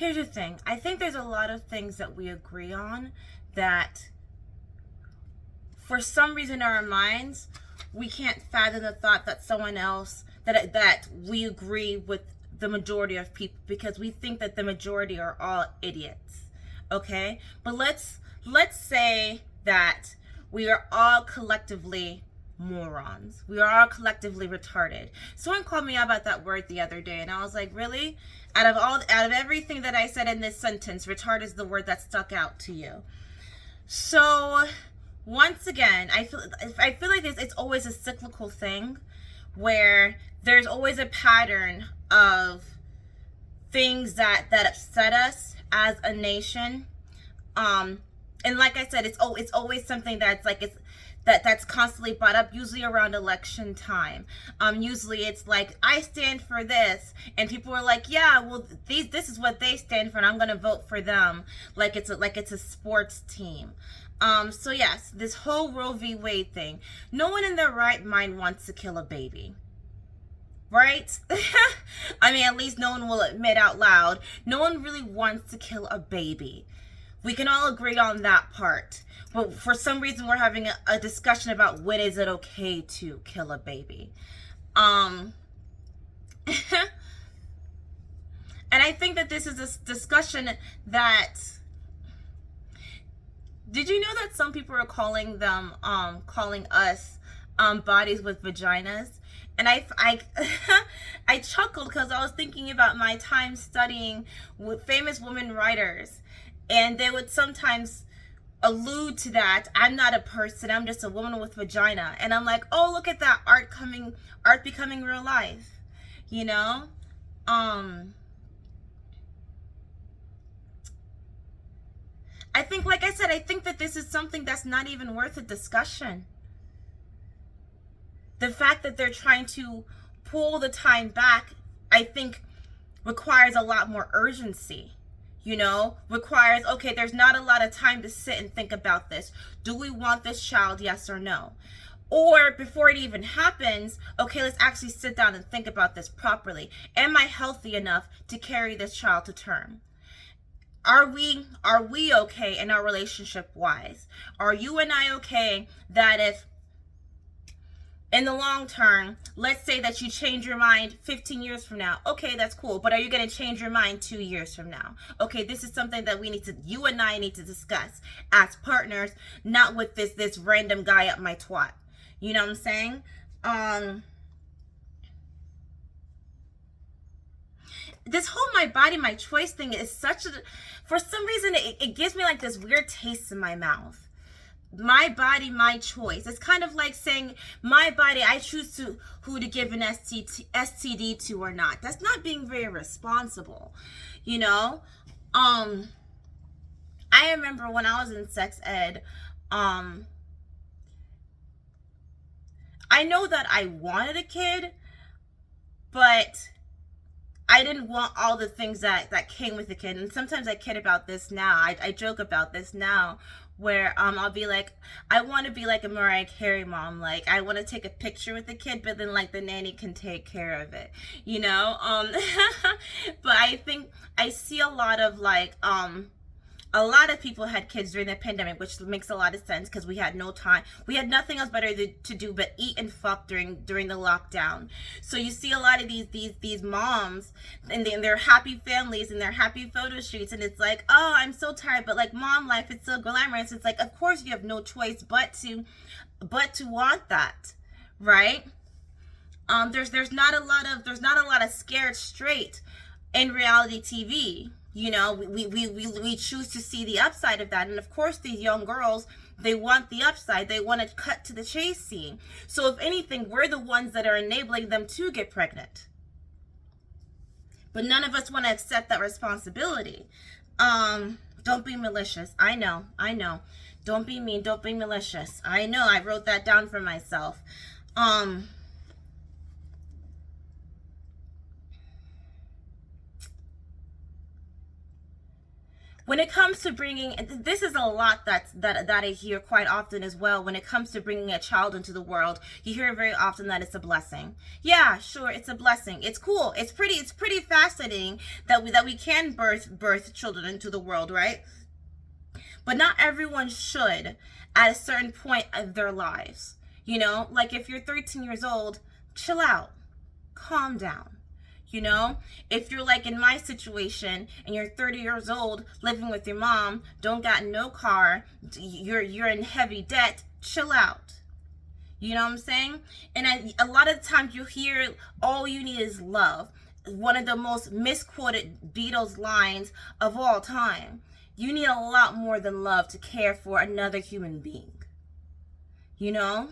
Here's the thing. I think there's a lot of things that we agree on that for some reason in our minds we can't fathom the thought that someone else that we agree with the majority of people, because we think that the majority are all idiots. Okay? But let's say that we are all collectively morons. We are all collectively retarded. Someone called me out about that word the other day, and I was like, really? Out of everything that I said in this sentence, retard is the word that stuck out to you. So once again, I feel like it's always a cyclical thing where there's always a pattern of things that upset us as a nation. And like I said, it's always something that's like that's constantly brought up, usually around election time. Usually it's like, I stand for this, and people are like, yeah, well, this is what they stand for, and I'm gonna vote for them, like it's a sports team. So yes, this whole Roe v. Wade thing. No one in their right mind wants to kill a baby, right? I mean, at least no one will admit out loud. No one really wants to kill a baby. We can all agree on that part. But for some reason, we're having a discussion about when is it okay to kill a baby. And I think that this is a discussion that... Did you know that some people are calling us bodies with vaginas? And I I chuckled because I was thinking about my time studying with famous women writers, and they would sometimes allude to that. I'm not a person, I'm just a woman with vagina. And I'm like, oh, look at that, art becoming real life, you know? I think, like I said, I think that this is something that's not even worth a discussion. The fact that they're trying to pull the time back, I think, requires a lot more urgency. You know, requires, okay, there's not a lot of time to sit and think about this. Do we want this child, yes or no? Or before it even happens, okay, let's actually sit down and think about this properly. Am I healthy enough to carry this child to term? Are we okay in our relationship wise? Are you and I okay that if in the long term, let's say that you change your mind 15 years from now. Okay, that's cool. But are you going to change your mind 2 years from now? Okay, this is something that you and I need to discuss as partners, not with this random guy up my twat. You know what I'm saying? This whole my body, my choice thing is for some reason, it gives me like this weird taste in my mouth. My body, my choice. It's kind of like saying, my body, I choose who to give an STD to or not. That's not being very responsible, you know? I remember when I was in sex ed, I know that I wanted a kid, but I didn't want all the things that came with the kid. And sometimes I kid about this now. I joke about this now, where I'll be like, I want to be like a Mariah Carey mom. Like, I want to take a picture with the kid, but then like the nanny can take care of it, you know? But I think I see a lot of like a lot of people had kids during the pandemic, which makes a lot of sense because we had no time. We had nothing else better to do but eat and fuck during the lockdown. So you see a lot of these moms and their happy families and their happy photo shoots, and it's like, oh, I'm so tired, but like mom life, it's so glamorous. It's like, of course you have no choice but to want that, right? There's not a lot of scared straight in reality TV. You know, we choose to see the upside of that. And of course, these young girls, they want the upside. They want to cut to the chase scene. So if anything, we're the ones that are enabling them to get pregnant. But none of us want to accept that responsibility. Don't be malicious. I know. Don't be mean. Don't be malicious. I know. I wrote that down for myself. when it comes to bringing, this is a lot that I hear quite often as well. When it comes to bringing a child into the world, you hear very often that it's a blessing. Yeah, sure, it's a blessing. It's cool. It's pretty fascinating that we can birth children into the world, right? But not everyone should at a certain point of their lives. You know, like if you're 13 years old, chill out, calm down. You know, if you're like in my situation and you're 30 years old, living with your mom, don't got no car, you're in heavy debt, chill out. You know what I'm saying? And a lot of times you hear, all you need is love. One of the most misquoted Beatles lines of all time. You need a lot more than love to care for another human being. You know?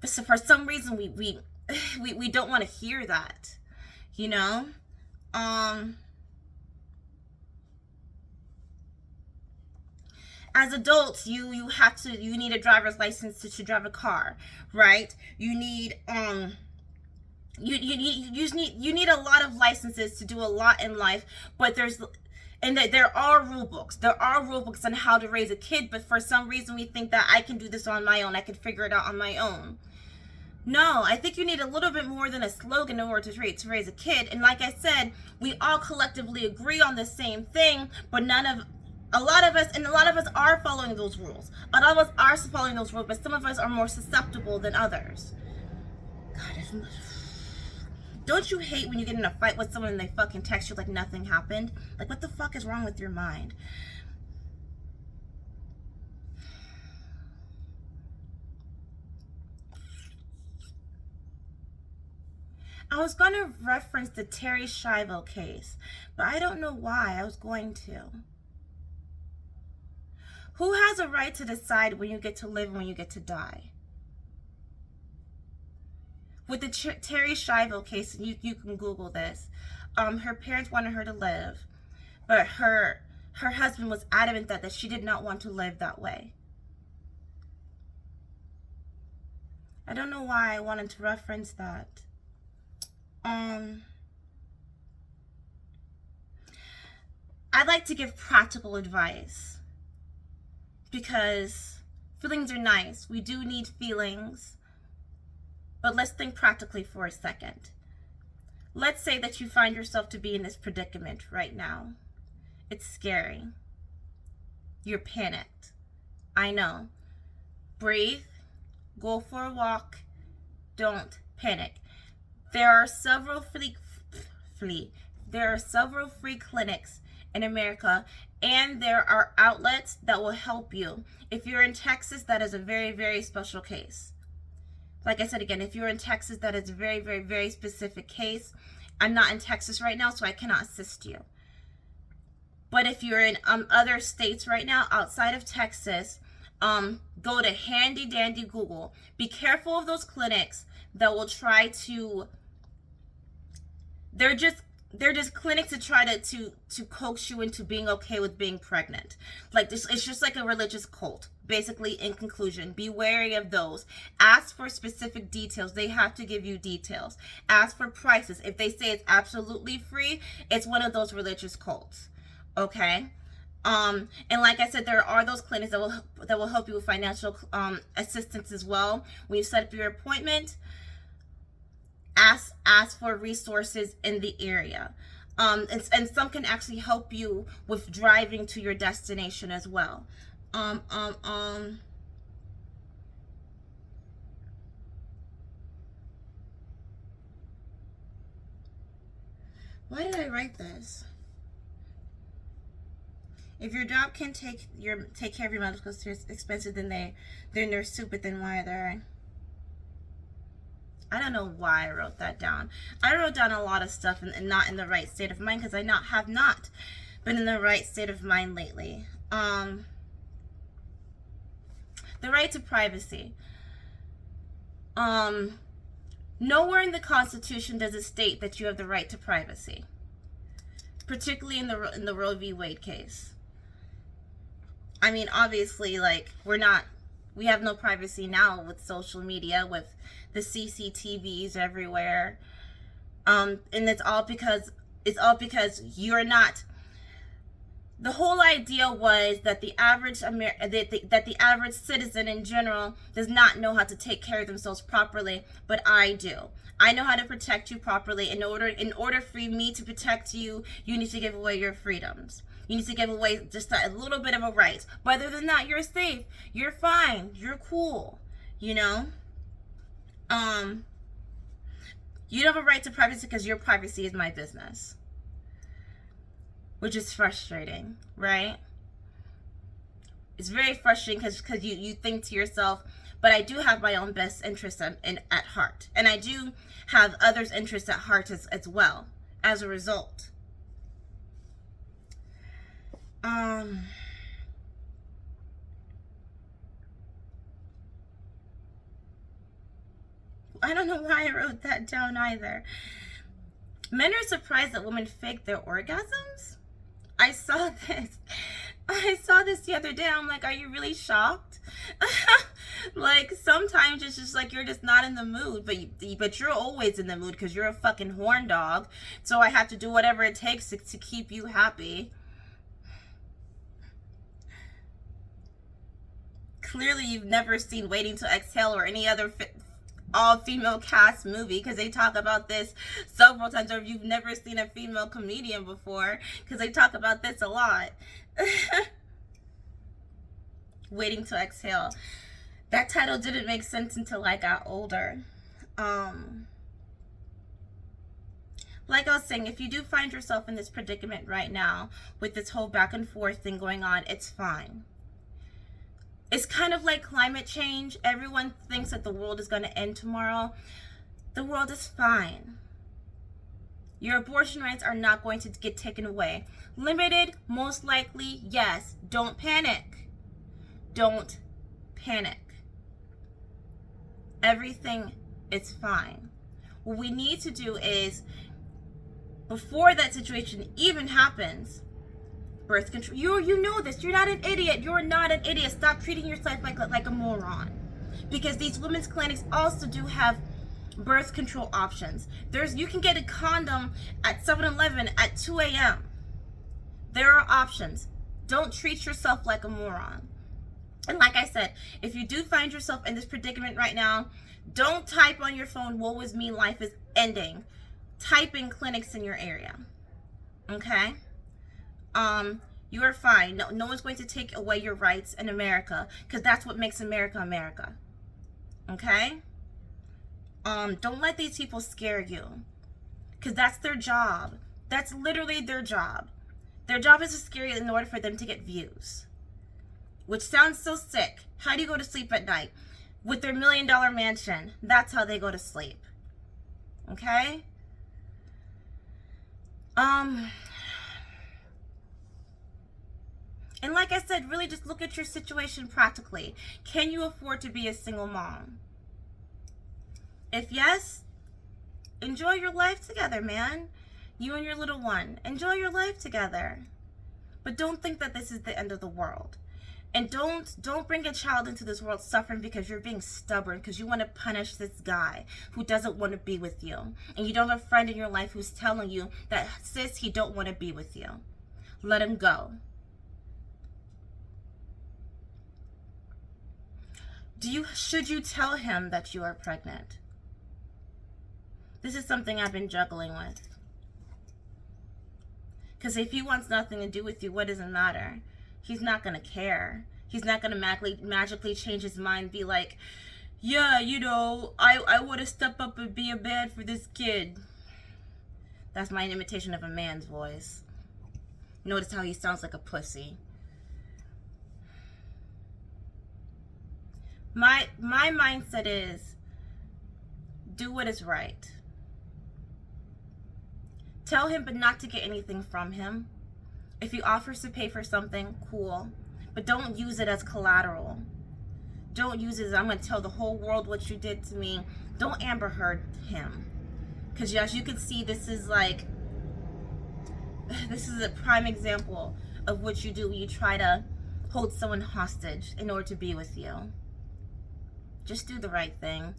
But so for some reason we don't want to hear that, you know. As adults, you need a driver's license to drive a car, right? You need you need a lot of licenses to do a lot in life, but there are rule books. There are rule books on how to raise a kid, but for some reason we think that I can do this on my own. I can figure it out on my own. No, I think you need a little bit more than a slogan in order to raise a kid. And like I said, we all collectively agree on the same thing, but a lot of us are following those rules. A lot of us are following those rules, but some of us are more susceptible than others. God, don't you hate when you get in a fight with someone and they fucking text you like nothing happened? Like, what the fuck is wrong with your mind? I was going to reference the Terry Schiavo case, but I don't know why I was going to. Who has a right to decide when you get to live and when you get to die? With the Terry Schiavo case, and you can Google this, her parents wanted her to live, but her husband was adamant that she did not want to live that way. I don't know why I wanted to reference that. I'd like to give practical advice because feelings are nice. We do need feelings, but let's think practically for a second. Let's say that you find yourself to be in this predicament right now. It's scary. You're panicked. I know. Breathe. Go for a walk. Don't panic. There are several free clinics in America, and there are outlets that will help you. If you're in Texas, that is a very, very special case. Like I said again, if you're in Texas, that is a very, very, very specific case. I'm not in Texas right now, so I cannot assist you. But if you're in other states right now outside of Texas, go to handy dandy Google. Be careful of those clinics that will try to. They're just clinics that try to coax you into being okay with being pregnant. Like this, it's just like a religious cult. Basically, in conclusion, be wary of those. Ask for specific details. They have to give you details. Ask for prices. If they say it's absolutely free, it's one of those religious cults. Okay? And like I said, there are those clinics that will help you with financial assistance as well. When you set up your appointment, ask for resources in the area. And some can actually help you with driving to your destination as well. Why did I write this? If your job can take care of your medical expenses, then they're stupid. Then why are they? I don't know why I wrote that down. I wrote down a lot of stuff and not in the right state of mind because I have not been in the right state of mind lately. The right to privacy. Nowhere in the Constitution does it state that you have the right to privacy, particularly in the Roe v. Wade case. I mean, obviously, like, we have no privacy now with social media, with the CCTVs everywhere. And it's all because It's all because you're not. The whole idea was that the average that the average citizen in general does not know how to take care of themselves properly, but I do. I know how to protect you properly. In order for me to protect you, you need to give away your freedoms. You need to give away just a little bit of a right. But other than that, you're safe. You're fine. You're cool. You know? You don't have a right to privacy because your privacy is my business. Which is frustrating, right? It's very frustrating because you think to yourself, but I do have my own best interests at heart. And I do have others' interests at heart as well, as a result. I don't know why I wrote that down either. Men are surprised that women fake their orgasms? I saw this the other day. I'm like, are you really shocked? Like, sometimes it's just like you're just not in the mood, but you're always in the mood because you're a fucking horn dog. So I have to do whatever it takes to keep you happy. Clearly, you've never seen Waiting to Exhale or any other all-female cast movie, because they talk about this several times. Or if you've never seen a female comedian before, because they talk about this a lot. Waiting to Exhale. That title didn't make sense until I got older. Like I was saying, if you do find yourself in this predicament right now with this whole back and forth thing going on, it's fine. It's kind of like climate change. Everyone thinks that the world is going to end tomorrow. The world is fine. Your abortion rights are not going to get taken away. Limited, most likely, yes. Don't panic. Don't panic. Everything is fine. What we need to do is, before that situation even happens, birth control. You know this. You're not an idiot. You're not an idiot. Stop treating yourself like a moron. Because these women's clinics also do have birth control options. You can get a condom at 7-Eleven at 2 a.m. There are options. Don't treat yourself like a moron. And like I said, if you do find yourself in this predicament right now, don't type on your phone, "Woe is me, life is ending." Type in clinics in your area. Okay? You are fine. No one's going to take away your rights in America, because that's what makes America America. Okay? Don't let these people scare you, because that's their job. That's literally their job. Their job is to scare you in order for them to get views, which sounds so sick. How do you go to sleep at night? With their $1 million mansion. That's how they go to sleep. Okay? And like I said, really just look at your situation practically. Can you afford to be a single mom? If yes, enjoy your life together, man. You and your little one. Enjoy your life together. But don't think that this is the end of the world. And don't bring a child into this world suffering because you're being stubborn, because you want to punish this guy who doesn't want to be with you. And you don't have a friend in your life who's telling you that, sis, he don't want to be with you. Let him go. Should you tell him that you are pregnant? This is something I've been juggling with. Because if he wants nothing to do with you, what does it matter? He's not going to care. He's not going to magically change his mind and be like, yeah, you know, I want to step up and be a man for this kid. That's my imitation of a man's voice. Notice how he sounds like a pussy. My mindset is, do what is right. Tell him, but not to get anything from him. If he offers to pay for something, cool. But don't use it as collateral. Don't use it as, I'm going to tell the whole world what you did to me. Don't Amber Heard him. Because as you can see, this is a prime example of what you do when you try to hold someone hostage in order to be with you. Just do the right thing.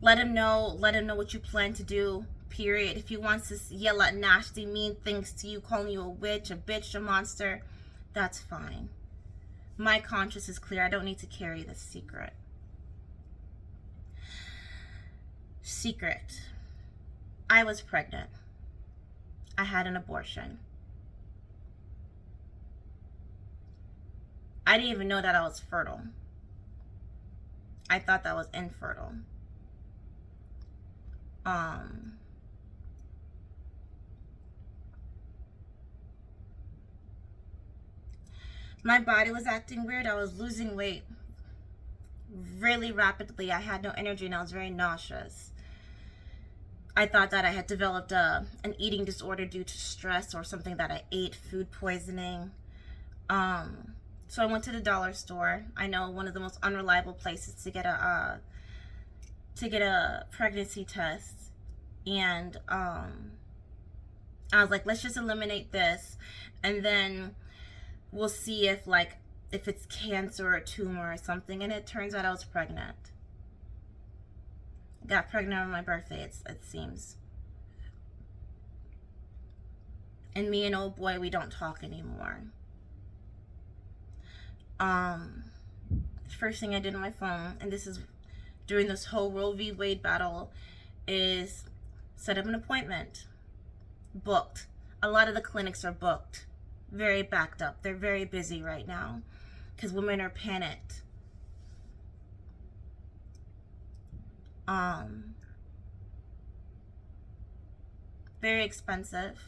Let him know what you plan to do period. If he wants to yell out nasty, mean things to you, calling you a witch, a bitch, a monster, that's fine. My conscience is clear. I don't need to carry this secret. Secret. I was pregnant. I had an abortion. I didn't even know that I was fertile. I thought that was infertile. My body was acting weird. I was losing weight really rapidly. I had no energy and I was very nauseous. I thought that I had developed an eating disorder due to stress or something that I ate, food poisoning. So I went to the dollar store. I know one of the most unreliable places to get a pregnancy test. And I was like, let's just eliminate this, and then we'll see if it's cancer or a tumor or something. And it turns out I was pregnant. Got pregnant on my birthday, it seems. And me and old boy, we don't talk anymore. First thing I did on my phone, and this is during this whole Roe v. Wade battle, is set up an appointment. Booked. A lot of the clinics are booked. Very backed up. They're very busy right now because women are panicked. Very expensive.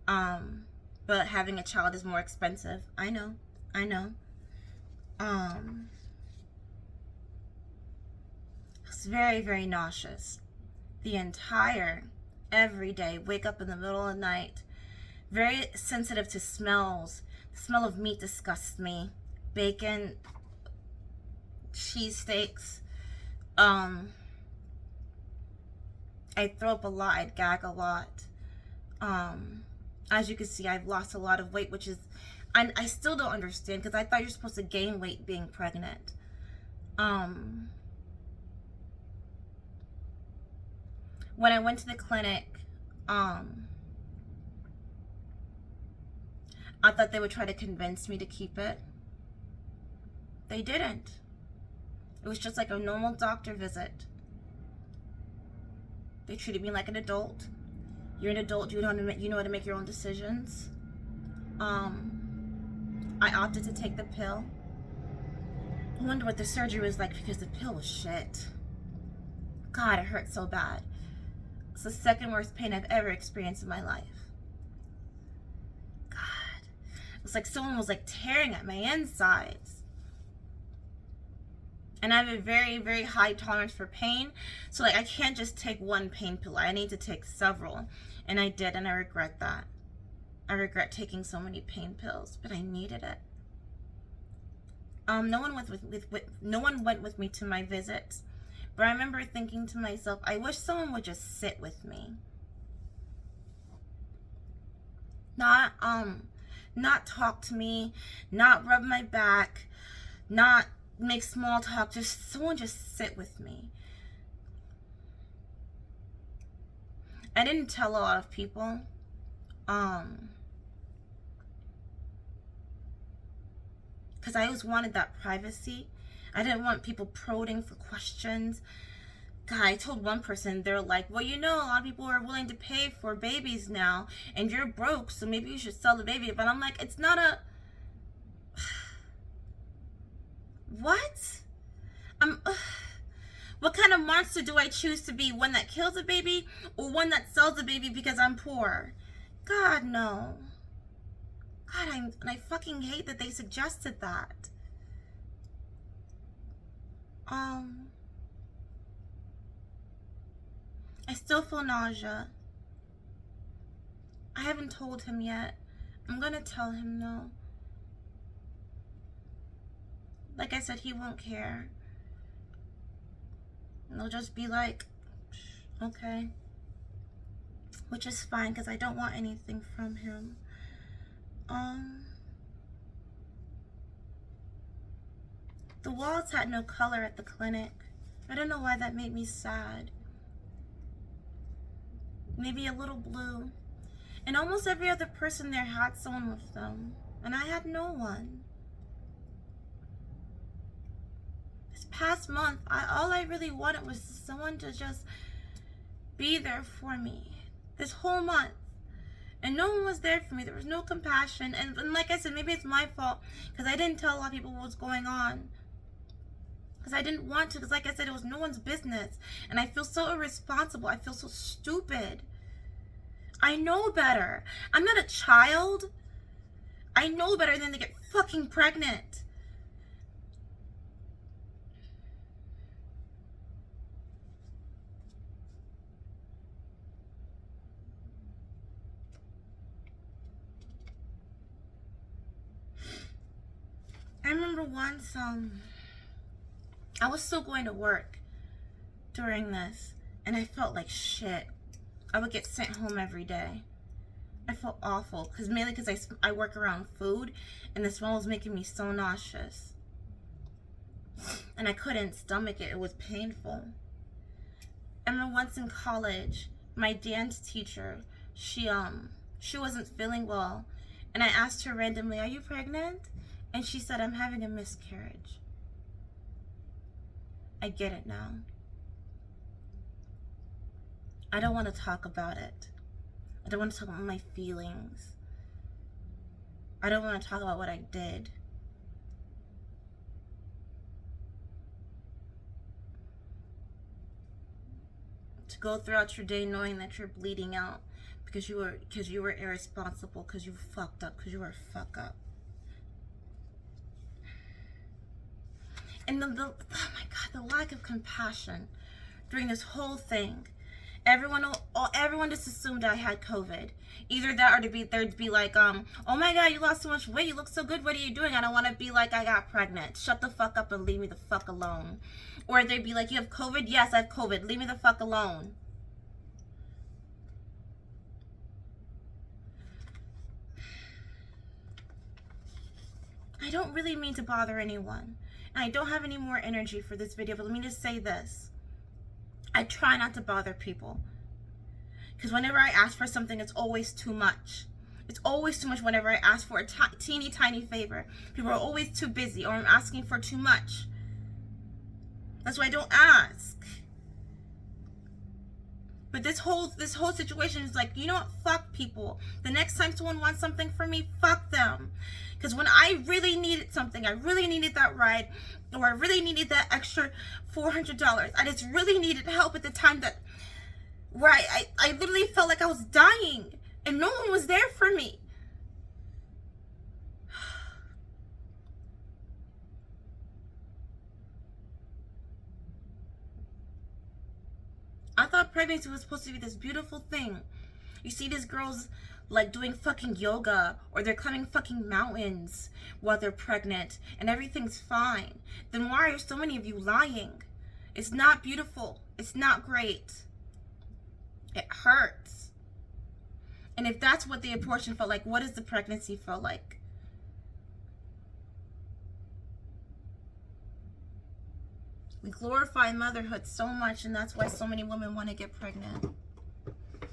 But having a child is more expensive. I know. It's very, very nauseous. Every day, wake up in the middle of the night. Very sensitive to smells. The smell of meat disgusts me. Bacon, cheesesteaks. I throw up a lot. I gag a lot. As you can see, I've lost a lot of weight, which is, I still don't understand, because I thought you're supposed to gain weight being pregnant. When I went to the clinic, I thought they would try to convince me to keep it. They didn't. It was just like a normal doctor visit. They treated me like an adult. You're an adult, you know how to make your own decisions. I opted to take the pill. I wonder what the surgery was like, because the pill was shit. God, it hurt so bad. It's the second worst pain I've ever experienced in my life. God. It was like someone was tearing at my insides. And I have a very, very high tolerance for pain. So I can't just take one pain pill. I need to take several. And I did, and I regret that. I regret taking so many pain pills, but I needed it. No one went with me to my visits. But I remember thinking to myself, I wish someone would just sit with me. Not talk to me, not rub my back, not make small talk, just someone just sit with me. I didn't tell a lot of people. Because I always wanted that privacy. I didn't want people probing for questions. God, I told one person, they're like, well, a lot of people are willing to pay for babies now, and you're broke, so maybe you should sell the baby. But I'm like, it's not a... What? What kind of monster do I choose to be? One that kills a baby, or one that sells a baby because I'm poor? God, no. God, I fucking hate that they suggested that. I still feel nausea. I haven't told him yet. I'm gonna tell him though. Like I said, he won't care. And they'll just be like, okay. Which is fine, because I don't want anything from him. The walls had no color at the clinic. I don't know why that made me sad. maybe a little blue. And almost every other person there had someone with them. And I had no one. This past month, all I really wanted was someone to just be there for me. This whole month. And no one was there for me. There was no compassion. And like I said, maybe it's my fault because I didn't tell a lot of people what was going on. Because I didn't want to. Because like I said, it was no one's business. And I feel so irresponsible. I feel so stupid. I know better. I'm not a child. I know better than to get fucking pregnant. I remember once, I was still going to work during this, and I felt like shit. I would get sent home every day. I felt awful, mainly because I work around food, and the smell was making me so nauseous. And I couldn't stomach it. It was painful. I remember once in college, my dance teacher, she wasn't feeling well, and I asked her randomly, "Are you pregnant?" And she said, "I'm having a miscarriage." I get it now. I don't want to talk about it. I don't want to talk about my feelings. I don't want to talk about what I did. To go throughout your day knowing that you're bleeding out because you were irresponsible, because you fucked up, because you were a fuck up. And oh my God, the lack of compassion during this whole thing. Everyone just assumed I had COVID. Either that or there'd be like, "Oh my God, you lost so much weight. You look so good. What are you doing?" I don't want to be like, "I got pregnant. Shut the fuck up and leave me the fuck alone." Or they'd be like, "You have COVID?" "Yes, I have COVID. Leave me the fuck alone." I don't really mean to bother anyone. And I don't have any more energy for this video, but let me just say this. I try not to bother people. Because whenever I ask for something, it's always too much. It's always too much whenever I ask for a teeny tiny favor. People are always too busy, or I'm asking for too much. That's why I don't ask. But this whole situation is like, you know what? Fuck people. The next time someone wants something from me, fuck them. Because when I really needed something, I really needed that ride, or I really needed that extra $400. I just really needed help at the time where I literally felt like I was dying, and no one was there for me. I thought pregnancy was supposed to be this beautiful thing. You see these girls like doing fucking yoga, or they're climbing fucking mountains while they're pregnant, and everything's fine. Then why are so many of you lying? It's not beautiful. It's not great. It hurts. And if that's what the abortion felt like, what does the pregnancy feel like? We glorify motherhood so much, and that's why so many women want to get pregnant.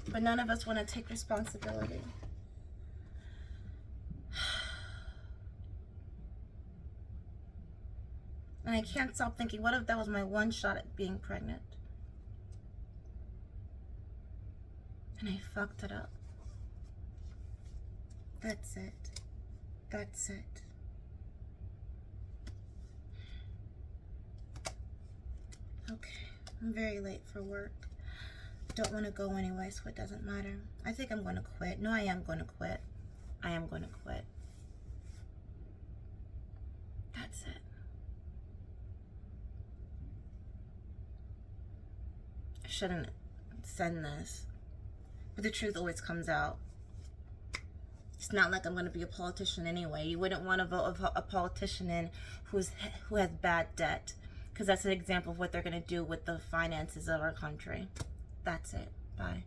But none of us want to take responsibility. And I can't stop thinking, what if that was my one shot at being pregnant? And I fucked it up. That's it. That's it. Okay, I'm very late for work. Don't want to go anyway, so it doesn't matter. I think I'm going to quit. No, I am going to quit. I am going to quit. That's it. I shouldn't send this, but the truth always comes out. It's not like I'm going to be a politician anyway. You wouldn't want to vote a politician in who has bad debt, because that's an example of what they're going to do with the finances of our country. That's it. Bye.